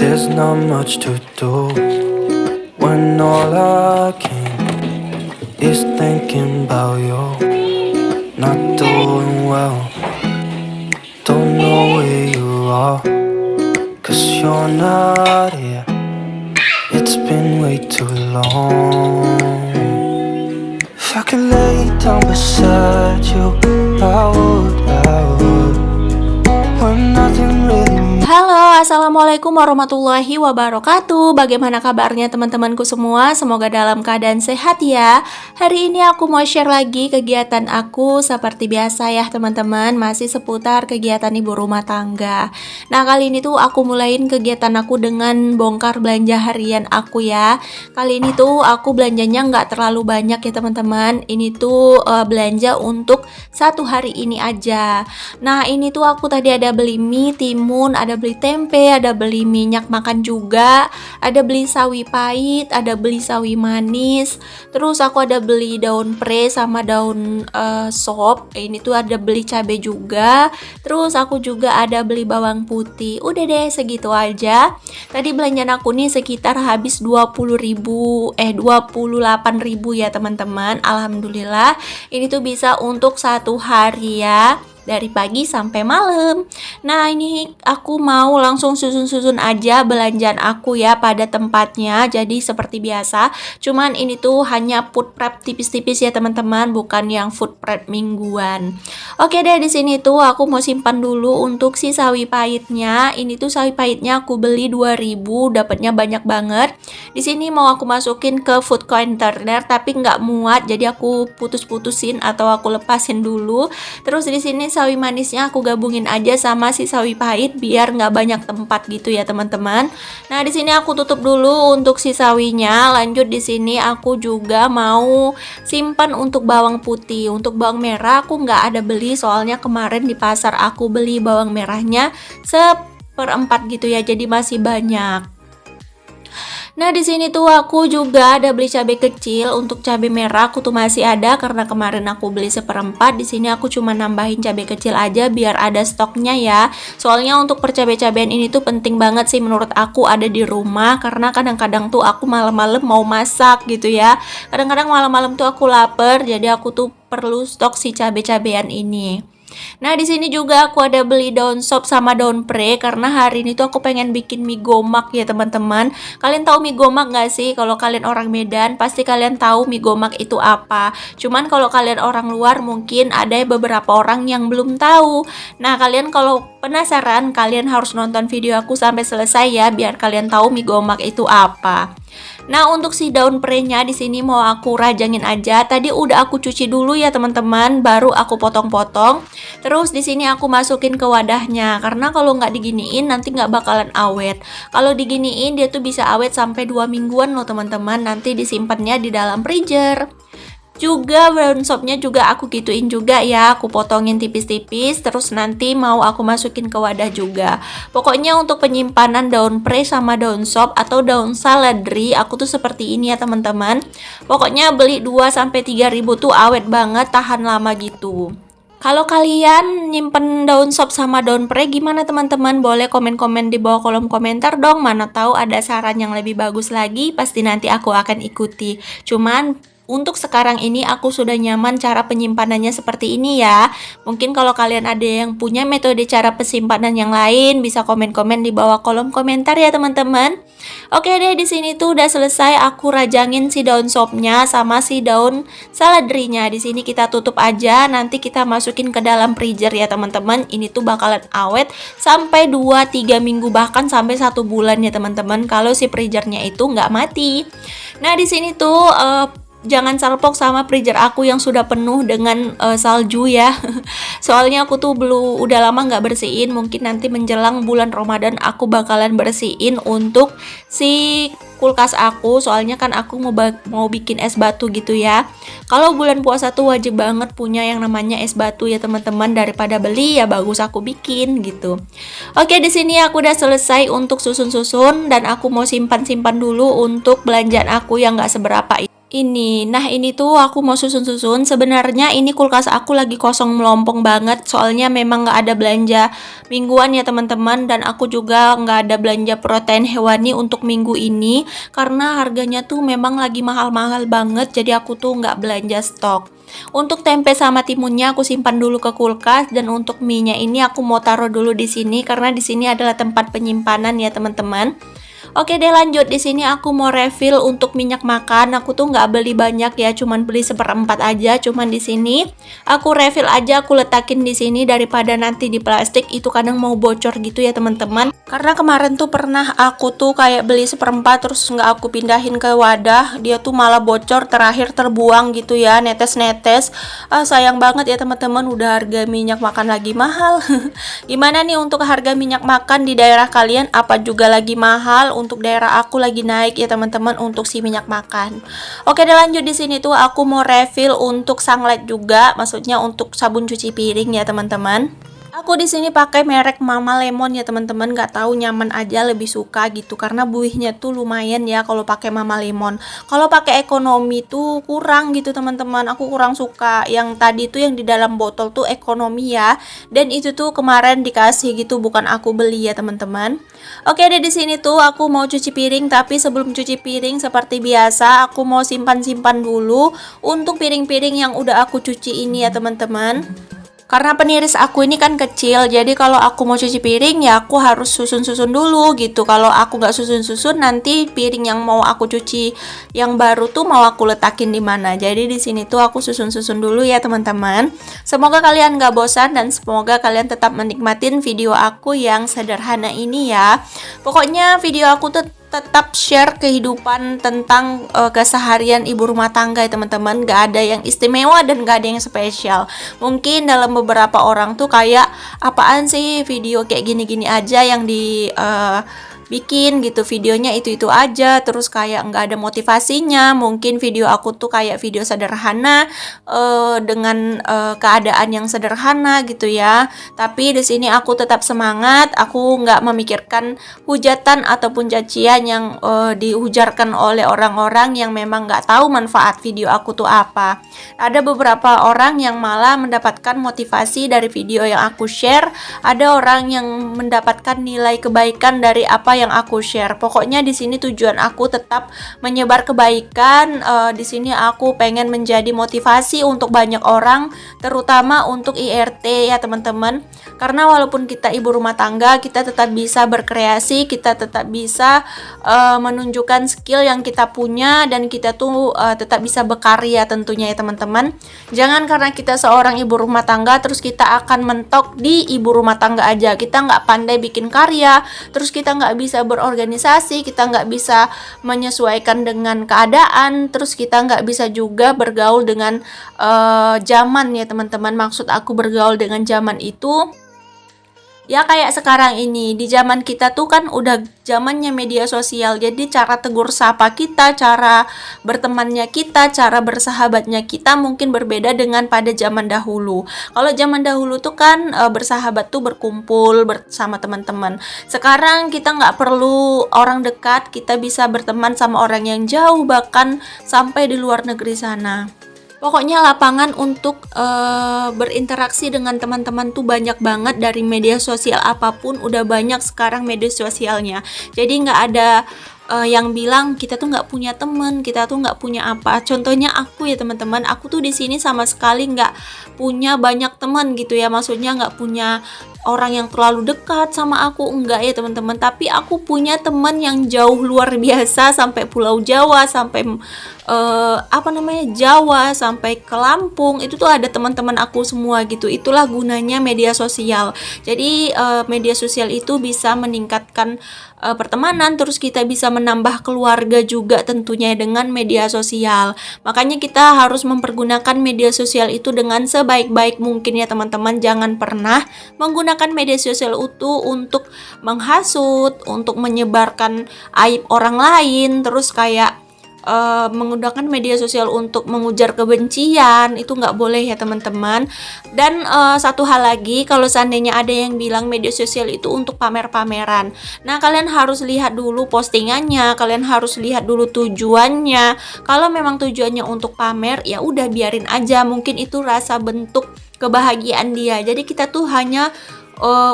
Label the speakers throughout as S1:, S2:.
S1: There's not much to do when all I can is thinking about you. Not doing well, don't know where you are, 'cause you're not here. It's been way too long. If I could lay down beside you, I would. When nothing really.
S2: Halo, assalamualaikum warahmatullahi wabarakatuh. Bagaimana kabarnya teman-temanku semua? Semoga dalam keadaan sehat ya. Hari ini aku mau share lagi kegiatan aku seperti biasa ya teman-teman. Masih seputar kegiatan ibu rumah tangga. Nah, kali ini tuh aku mulain kegiatan aku dengan bongkar belanja harian aku ya. Kali ini tuh aku belanjanya nggak terlalu banyak ya teman-teman. Ini tuh belanja untuk satu hari ini aja. Nah, ini tuh aku tadi ada beli mie, timun, ada beli tempe, ada beli minyak makan juga, ada beli sawi pahit, ada beli sawi manis, terus aku ada beli daun pre sama daun sop. Ini tuh ada beli cabai juga, terus aku juga ada beli bawang putih. Udah deh, segitu aja. Tadi belanjaan aku nih sekitar habis 28.000 ya teman-teman. Alhamdulillah ini tuh bisa untuk satu hari ya, dari pagi sampai malam. Nah, ini aku mau langsung susun-susun aja belanjaan aku ya pada tempatnya. Jadi seperti biasa, cuman ini tuh hanya food prep tipis-tipis ya teman-teman, bukan yang food prep mingguan. Oke deh, di sini tuh aku mau simpan dulu untuk si sawi pahitnya. Ini tuh sawi pahitnya aku beli 2000, dapatnya banyak banget. Di sini mau aku masukin ke food container tapi nggak muat, jadi aku putus-putusin atau aku lepasin dulu. Terus di sini sawi manisnya aku gabungin aja sama si sawi pahit biar nggak banyak tempat gitu ya teman-teman. Nah, di sini aku tutup dulu untuk si sawinya. Lanjut di sini aku juga mau simpan untuk bawang putih. Untuk bawang merah aku nggak ada beli, soalnya kemarin di pasar aku beli bawang merahnya seperempat gitu ya, jadi masih banyak. Nah, di sini tuh aku juga ada beli cabai kecil. Untuk cabai merah aku tuh masih ada karena kemarin aku beli seperempat. Di sini aku cuma nambahin cabai kecil aja biar ada stoknya ya. Soalnya untuk percabai-cabean ini tuh penting banget sih menurut aku ada di rumah, karena kadang-kadang tuh aku malam-malam mau masak gitu ya. Kadang-kadang malam-malam tuh aku lapar, jadi aku tuh perlu stok si cabai-cabean ini. Nah, di sini juga aku ada beli daun sop sama daun pre karena hari ini tuh aku pengen bikin mie gomak ya teman-teman. Kalian tahu mie gomak nggak sih? Kalau kalian orang Medan pasti kalian tahu mie gomak itu apa. Cuman kalau kalian orang luar mungkin ada beberapa orang yang belum tahu. Nah, kalian kalau penasaran kalian harus nonton video aku sampai selesai ya biar kalian tahu mie gomak itu apa. Nah, untuk si daun pre-nya di sini mau aku rajangin aja. Tadi udah aku cuci dulu ya teman-teman, baru aku potong-potong. Terus di sini aku masukin ke wadahnya, karena kalau nggak diginiin nanti nggak bakalan awet. Kalau diginiin dia tuh bisa awet sampai 2 mingguan loh teman-teman. Nanti disimpannya di dalam freezer. Juga daun sopnya juga aku gituin juga ya, aku potongin tipis-tipis, terus nanti mau aku masukin ke wadah juga. Pokoknya untuk penyimpanan daun pre sama daun sop atau daun saladri aku tuh seperti ini ya teman-teman. Pokoknya beli 2-3 ribu tuh awet banget, tahan lama gitu. Kalau kalian nyimpen daun sop sama daun pre gimana teman-teman? Boleh komen-komen di bawah kolom komentar dong. Mana tahu ada saran yang lebih bagus lagi, pasti nanti aku akan ikuti. Cuman untuk sekarang ini aku sudah nyaman cara penyimpanannya seperti ini ya. Mungkin kalau kalian ada yang punya metode cara penyimpanan yang lain, bisa komen-komen di bawah kolom komentar ya teman-teman. Oke deh, di sini tuh udah selesai aku rajangin si daun sopnya sama si daun saladrinya. Di sini kita tutup aja, nanti kita masukin ke dalam freezer ya teman-teman. Ini tuh bakalan awet sampai 2-3 minggu bahkan sampai 1 bulan ya teman-teman, kalau si freezernya itu nggak mati. Nah, di sini tuh jangan salpok sama freezer aku yang sudah penuh dengan salju ya. Soalnya aku tuh udah lama nggak bersihin. Mungkin nanti menjelang bulan Ramadan aku bakalan bersihin untuk si kulkas aku. Soalnya kan aku mau bikin es batu gitu ya. Kalau bulan puasa tuh wajib banget punya yang namanya es batu ya teman-teman. Daripada beli ya bagus aku bikin gitu. Oke, di sini aku udah selesai untuk susun-susun dan aku mau simpan-simpan dulu untuk belanjaan aku yang nggak seberapa. ini. Nah, ini tuh aku mau susun-susun. Sebenarnya ini kulkas aku lagi kosong melompong banget. Soalnya memang nggak ada belanja mingguan ya teman-teman. Dan aku juga nggak ada belanja protein hewani untuk minggu ini. Karena harganya tuh memang lagi mahal-mahal banget. Jadi aku tuh nggak belanja stok. Untuk tempe sama timunnya aku simpan dulu ke kulkas. Dan untuk mie-nya ini aku mau taruh dulu di sini. Karena di sini adalah tempat penyimpanan ya teman-teman. Oke deh, lanjut. Di sini aku mau refill untuk minyak makan. Aku tuh nggak beli banyak ya, cuman beli seperempat aja. Cuman di sini aku refill aja, aku letakin di sini daripada nanti di plastik itu kadang mau bocor gitu ya teman-teman. Karena kemarin tuh pernah aku tuh kayak beli seperempat terus nggak aku pindahin ke wadah, dia tuh malah bocor, terakhir terbuang gitu ya, netes-netes. Sayang banget ya teman-teman, udah harga minyak makan lagi mahal. Gimana nih untuk harga minyak makan di daerah kalian? Apa juga lagi mahal? Untuk daerah aku lagi naik ya teman-teman untuk si minyak makan. Oke deh, lanjut. Di sini tuh aku mau refill untuk sunlight juga, maksudnya untuk sabun cuci piring ya teman-teman. Aku di sini pakai merek Mama Lemon ya teman-teman, nggak tahu nyaman aja, lebih suka gitu karena buihnya tuh lumayan ya kalau pakai Mama Lemon. Kalau pakai ekonomi tuh kurang gitu teman-teman, aku kurang suka. Yang tadi tuh yang di dalam botol tuh ekonomi ya, dan itu tuh kemarin dikasih gitu, bukan aku beli ya teman-teman. Oke deh, di sini tuh aku mau cuci piring, tapi sebelum cuci piring seperti biasa aku mau simpan-simpan dulu untuk piring-piring yang udah aku cuci ini ya teman-teman. Karena peniris aku ini kan kecil, jadi kalau aku mau cuci piring ya aku harus susun-susun dulu gitu. Kalau aku nggak susun-susun, nanti piring yang mau aku cuci yang baru tuh mau aku letakin di mana. Jadi di sini tuh aku susun-susun dulu ya teman-teman. Semoga kalian nggak bosan dan semoga kalian tetap menikmatin video aku yang sederhana ini ya. Pokoknya video aku tuh tetap share kehidupan tentang keseharian ibu rumah tangga ya teman-teman. Gak ada yang istimewa dan gak ada yang spesial. Mungkin dalam beberapa orang tuh kayak, apaan sih video kayak gini-gini aja yang di bikin gitu, videonya itu-itu aja, terus kayak nggak ada motivasinya. Mungkin video aku tuh kayak video sederhana dengan keadaan yang sederhana gitu ya. Tapi di sini aku tetap semangat, aku nggak memikirkan hujatan ataupun cacian yang diujarkan oleh orang-orang yang memang nggak tahu manfaat video aku tuh apa. Ada beberapa orang yang malah mendapatkan motivasi dari video yang aku share, ada orang yang mendapatkan nilai kebaikan dari apa yang aku share. Pokoknya di sini tujuan aku tetap menyebar kebaikan. Di sini aku pengen menjadi motivasi untuk banyak orang, terutama untuk IRT ya teman-teman. Karena walaupun kita ibu rumah tangga, kita tetap bisa berkreasi, kita tetap bisa menunjukkan skill yang kita punya, dan kita tuh tetap bisa berkarya tentunya ya teman-teman. Jangan karena kita seorang ibu rumah tangga terus kita akan mentok di ibu rumah tangga aja, kita nggak pandai bikin karya, terus kita nggak bisa berorganisasi, kita nggak bisa menyesuaikan dengan keadaan, terus kita nggak bisa juga bergaul dengan zaman ya teman-teman. Maksud aku bergaul dengan zaman itu ya kayak sekarang ini, di zaman kita tuh kan udah zamannya media sosial. Jadi cara tegur sapa kita, cara bertemannya kita, cara bersahabatnya kita mungkin berbeda dengan pada zaman dahulu. Kalau zaman dahulu tuh kan bersahabat tuh berkumpul bersama teman-teman. Sekarang kita nggak perlu orang dekat, kita bisa berteman sama orang yang jauh, bahkan sampai di luar negeri sana. Pokoknya lapangan untuk berinteraksi dengan teman-teman tuh banyak banget. Dari media sosial apapun udah banyak sekarang media sosialnya. Jadi nggak ada yang bilang kita tuh nggak punya teman, kita tuh nggak punya apa. Contohnya aku ya teman-teman, aku tuh di sini sama sekali nggak punya banyak teman gitu ya. Maksudnya nggak punya orang yang terlalu dekat sama aku, enggak ya teman-teman. Tapi aku punya teman yang jauh luar biasa, sampai Pulau Jawa, sampai Jawa, sampai ke Lampung. Itu tuh ada teman-teman aku semua gitu. Itulah gunanya media sosial. Jadi media sosial itu bisa meningkatkan pertemanan, terus kita bisa menambah keluarga juga tentunya dengan media sosial. Makanya kita harus mempergunakan media sosial itu dengan sebaik-baik mungkin ya teman-teman. Jangan pernah menggunakan media sosial itu untuk menghasut, untuk menyebarkan aib orang lain, terus kayak menggunakan media sosial untuk mengujar kebencian, itu nggak boleh ya teman-teman. Dan satu hal lagi, kalau seandainya ada yang bilang media sosial itu untuk pamer-pameran, nah kalian harus lihat dulu postingannya, kalian harus lihat dulu tujuannya. Kalau memang tujuannya untuk pamer, ya udah biarin aja, mungkin itu rasa bentuk kebahagiaan dia. Jadi kita tuh hanya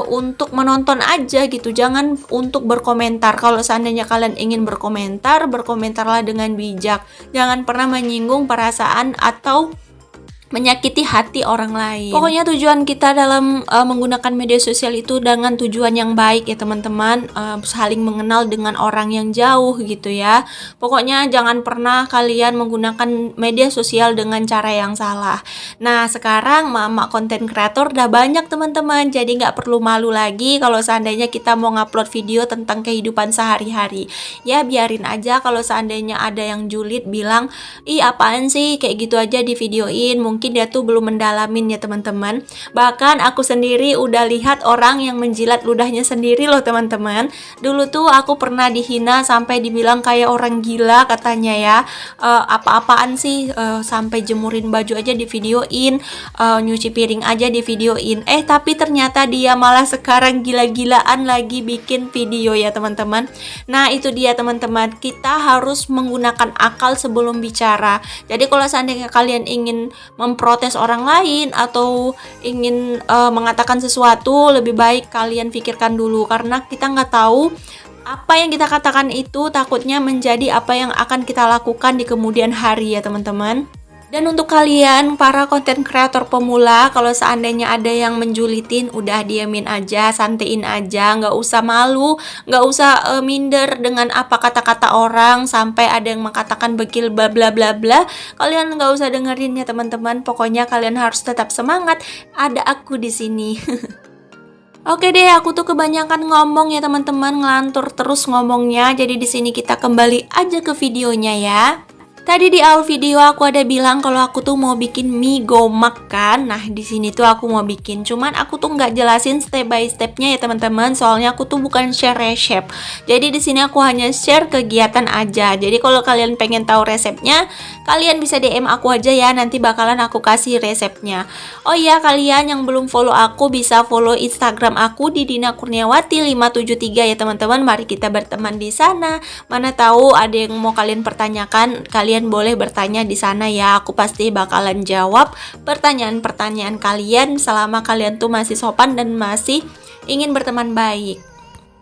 S2: untuk menonton aja gitu, jangan untuk berkomentar. Kalau seandainya kalian ingin berkomentar, berkomentarlah dengan bijak, jangan pernah menyinggung perasaan atau menyakiti hati orang lain. Pokoknya tujuan kita dalam menggunakan media sosial itu dengan tujuan yang baik ya teman-teman, saling mengenal dengan orang yang jauh gitu ya. Pokoknya jangan pernah kalian menggunakan media sosial dengan cara yang salah. Nah sekarang mama konten kreator udah banyak teman-teman, jadi nggak perlu malu lagi kalau seandainya kita mau ngupload video tentang kehidupan sehari-hari. Ya biarin aja kalau seandainya ada yang julid bilang, ih apaan sih kayak gitu aja di videoin, mungkin dia tuh belum mendalamin ya teman-teman. Bahkan aku sendiri udah lihat orang yang menjilat ludahnya sendiri loh teman-teman. Dulu tuh aku pernah dihina sampai dibilang kayak orang gila katanya ya. Apa-apaan sih, sampai jemurin baju aja di videoin, nyuci piring aja di videoin. Tapi ternyata dia malah sekarang gila-gilaan lagi bikin video ya teman-teman. Nah itu dia teman-teman, kita harus menggunakan akal sebelum bicara. Jadi kalau seandainya kalian ingin memprotes orang lain atau ingin mengatakan sesuatu, lebih baik kalian pikirkan dulu, karena kita nggak tahu apa yang kita katakan itu takutnya menjadi apa yang akan kita lakukan di kemudian hari ya teman-teman. Dan untuk kalian para konten kreator pemula, kalau seandainya ada yang menjulitin, udah diamin aja, santein aja, nggak usah malu, nggak usah minder dengan apa kata-kata orang sampai ada yang mengatakan bekil bla bla bla bla. Kalian nggak usah dengerin ya teman-teman. Pokoknya kalian harus tetap semangat. Ada aku di sini. Oke deh, aku tuh kebanyakan ngomong ya teman-teman, ngelantur terus ngomongnya. Jadi di sini kita kembali aja ke videonya ya. Tadi di awal video aku ada bilang kalau aku tuh mau bikin mie gomak kan. Nah, di sini tuh aku mau bikin. Cuman aku tuh nggak jelasin step by stepnya ya teman-teman. Soalnya aku tuh bukan share resep. Jadi di sini aku hanya share kegiatan aja. Jadi kalau kalian pengen tahu resepnya, kalian bisa DM aku aja ya. Nanti bakalan aku kasih resepnya. Oh iya, kalian yang belum follow aku bisa follow Instagram aku di Dina Kurniawati 573 ya teman-teman. Mari kita berteman di sana. Mana tahu ada yang mau kalian pertanyakan, kalian boleh bertanya di sana ya. Aku pasti bakalan jawab pertanyaan-pertanyaan kalian selama kalian tuh masih sopan dan masih ingin berteman baik.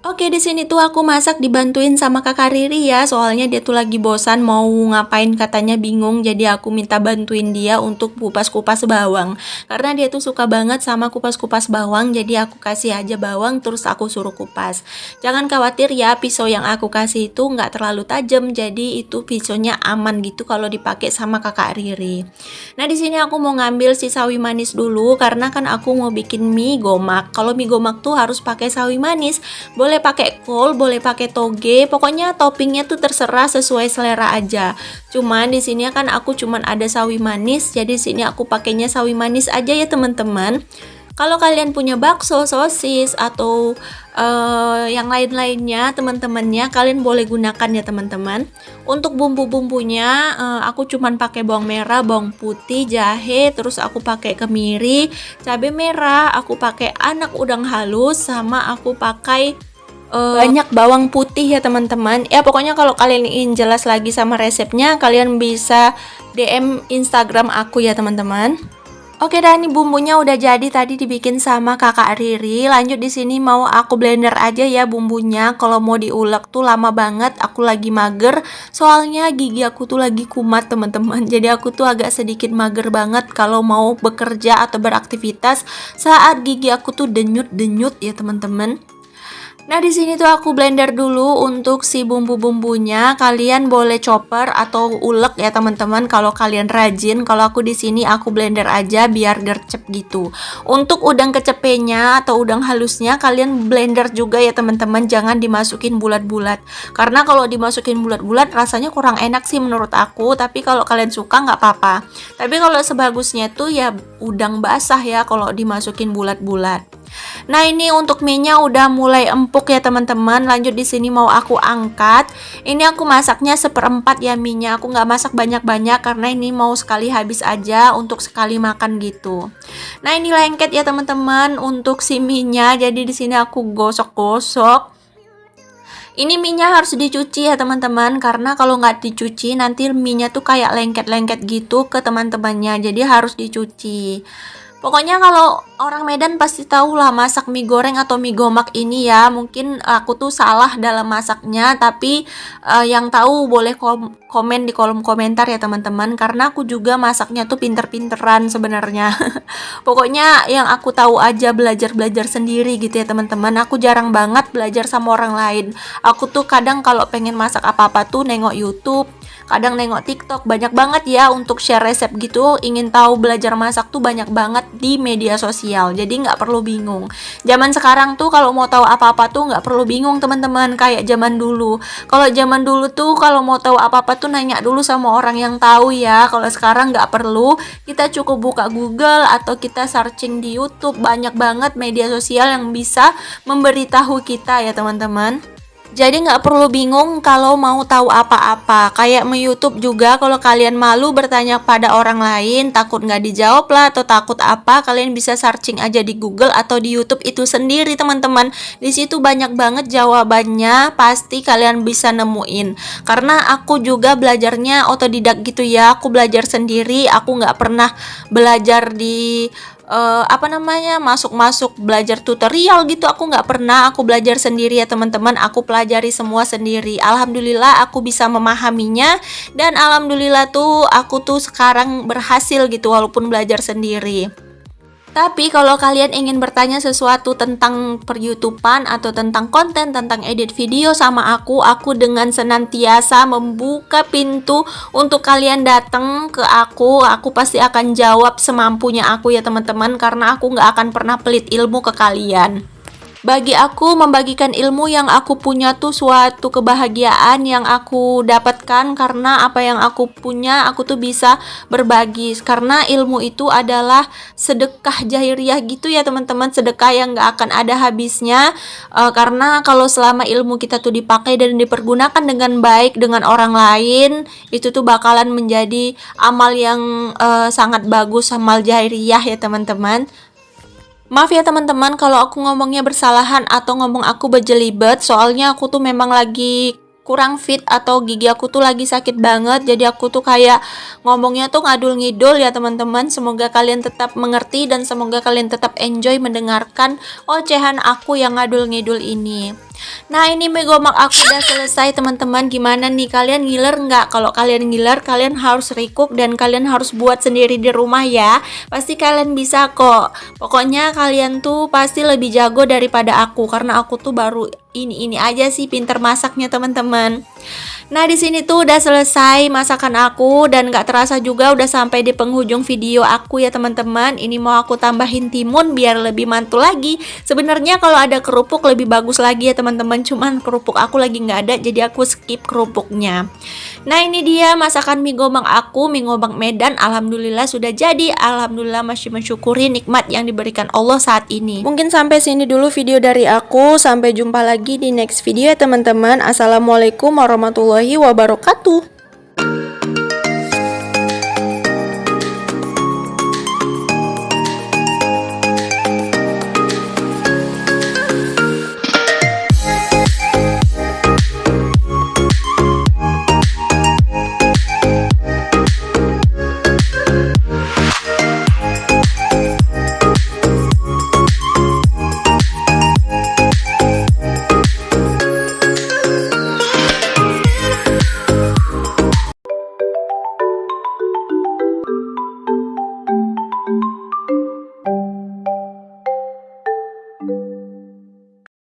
S2: Oke, di sini tuh aku masak dibantuin sama Kakak Riri ya, soalnya dia tuh lagi bosan mau ngapain katanya bingung, jadi aku minta bantuin dia untuk kupas-kupas bawang. Karena dia tuh suka banget sama kupas-kupas bawang, jadi aku kasih aja bawang terus aku suruh kupas. Jangan khawatir ya, pisau yang aku kasih itu nggak terlalu tajam, jadi itu pisaunya aman gitu kalau dipakai sama Kakak Riri. Nah, di sini aku mau ngambil si sawi manis dulu karena kan aku mau bikin mie gomak. Kalau mie gomak tuh harus pakai sawi manis. Boleh pakai kol, boleh pakai toge, pokoknya toppingnya tuh terserah sesuai selera aja. Cuman di sini kan aku cuman ada sawi manis, jadi sini aku pakainya sawi manis aja ya teman-teman. Kalau kalian punya bakso, sosis atau yang lain-lainnya teman-temannya, kalian boleh gunakan ya teman-teman. Untuk bumbu-bumbunya aku cuman pakai bawang merah, bawang putih, jahe, terus aku pakai kemiri, cabai merah, aku pakai anak udang halus, sama aku pakai banyak bawang putih ya teman-teman. Ya pokoknya kalau kalian ingin jelas lagi sama resepnya, kalian bisa DM Instagram aku ya teman-teman. Oke dah, ini bumbunya udah jadi tadi dibikin sama Kakak Riri. Lanjut di sini mau aku blender aja ya bumbunya. Kalau mau diulek tuh lama banget, aku lagi mager. Soalnya gigi aku tuh lagi kumat teman-teman. Jadi aku tuh agak sedikit mager banget kalau mau bekerja atau beraktivitas saat gigi aku tuh denyut-denyut ya teman-teman. Nah, di sini tuh aku blender dulu untuk si bumbu-bumbunya. Kalian boleh chopper atau ulek ya teman-teman kalau kalian rajin. Kalau aku di sini aku blender aja biar gercep gitu. Untuk udang kecepenya atau udang halusnya kalian blender juga ya teman-teman. Jangan dimasukin bulat-bulat. Karena kalau dimasukin bulat-bulat rasanya kurang enak sih menurut aku. Tapi kalau kalian suka nggak apa-apa. Tapi kalau sebagusnya tuh ya udang basah ya kalau dimasukin bulat-bulat. Nah, ini untuk mie-nya udah mulai empuk ya teman-teman. Lanjut di sini mau aku angkat. Ini aku masaknya seperempat ya mie-nya. Aku nggak masak banyak-banyak karena ini mau sekali habis aja untuk sekali makan gitu. Nah, ini lengket ya teman-teman untuk si mie-nya. Jadi di sini aku gosok-gosok. Ini mie-nya harus dicuci ya teman-teman, karena kalau nggak dicuci nanti mie-nya tuh kayak lengket-lengket gitu ke teman-temannya. Jadi harus dicuci. Pokoknya kalau orang Medan pasti tahu lah masak mie goreng atau mie gomak ini ya. Mungkin aku tuh salah dalam masaknya, tapi yang tahu boleh komen di kolom komentar ya teman-teman. Karena aku juga masaknya tuh pinter-pinteran sebenarnya. Pokoknya yang aku tahu aja, belajar-belajar sendiri gitu ya teman-teman. Aku jarang banget belajar sama orang lain. Aku tuh kadang kalau pengen masak apa-apa tuh nengok YouTube, kadang nengok TikTok. Banyak banget ya untuk share resep gitu. Ingin tahu belajar masak tuh banyak banget di media sosial, jadi nggak perlu bingung. Zaman sekarang tuh kalau mau tahu apa-apa tuh nggak perlu bingung teman-teman, kayak zaman dulu. Kalau zaman dulu tuh kalau mau tahu apa-apa tuh nanya dulu sama orang yang tahu ya. Kalau sekarang nggak perlu, kita cukup buka Google atau kita searching di YouTube. Banyak banget media sosial yang bisa memberitahu kita ya teman-teman. Jadi nggak perlu bingung kalau mau tahu apa-apa. Kayak YouTube juga, kalau kalian malu bertanya pada orang lain, takut nggak dijawab lah atau takut apa, kalian bisa searching aja di Google atau di YouTube itu sendiri teman-teman. Di situ banyak banget jawabannya, pasti kalian bisa nemuin. Karena aku juga belajarnya otodidak gitu ya, aku belajar sendiri, aku nggak pernah belajar di masuk belajar tutorial gitu. Aku nggak pernah, aku belajar sendiri ya teman-teman. Aku pelajari semua sendiri. Alhamdulillah aku bisa memahaminya, dan alhamdulillah tuh aku tuh sekarang berhasil gitu walaupun belajar sendiri. Tapi kalau kalian ingin bertanya sesuatu tentang per-YouTubean atau tentang konten, tentang edit video sama aku dengan senantiasa membuka pintu untuk kalian datang ke aku pasti akan jawab semampunya aku ya teman-teman, karena aku nggak akan pernah pelit ilmu ke kalian. Bagi aku, membagikan ilmu yang aku punya tuh suatu kebahagiaan yang aku dapatkan, karena apa yang aku punya aku tuh bisa berbagi. Karena ilmu itu adalah sedekah jahiliyah gitu ya teman-teman, sedekah yang gak akan ada habisnya. Karena kalau selama ilmu kita tuh dipakai dan dipergunakan dengan baik dengan orang lain, itu tuh bakalan menjadi amal yang sangat bagus, amal jahiliyah ya teman-teman. Maaf ya teman-teman kalau aku ngomongnya bersalahan atau ngomong aku berjelibet, soalnya aku tuh memang lagi kurang fit atau gigi aku tuh lagi sakit banget, jadi aku tuh kayak ngomongnya tuh ngadul ngidul ya teman-teman. Semoga kalian tetap mengerti dan semoga kalian tetap enjoy mendengarkan ocehan aku yang ngadul ngidul ini. Nah, ini mie gomak aku udah selesai teman-teman. Gimana nih, kalian ngiler nggak? Kalau kalian ngiler, kalian harus recook dan kalian harus buat sendiri di rumah ya. Pasti kalian bisa kok. Pokoknya kalian tuh pasti lebih jago daripada aku, karena aku tuh baru ini aja sih pinter masaknya teman-teman. Nah, di sini tuh udah selesai masakan aku dan gak terasa juga udah sampai di penghujung video aku ya teman-teman. Ini mau aku tambahin timun biar lebih mantul lagi. Sebenarnya kalau ada kerupuk lebih bagus lagi ya teman-teman, cuman kerupuk aku lagi nggak ada, jadi aku skip kerupuknya. Nah, ini dia masakan mie gomak aku, mie gomak Medan. Alhamdulillah sudah jadi. Alhamdulillah masih mensyukuri nikmat yang diberikan Allah saat ini. Mungkin sampai sini dulu video dari aku. Sampai jumpa lagi di next video ya teman-teman. Assalamualaikum warahmatullahi wabarakatuh.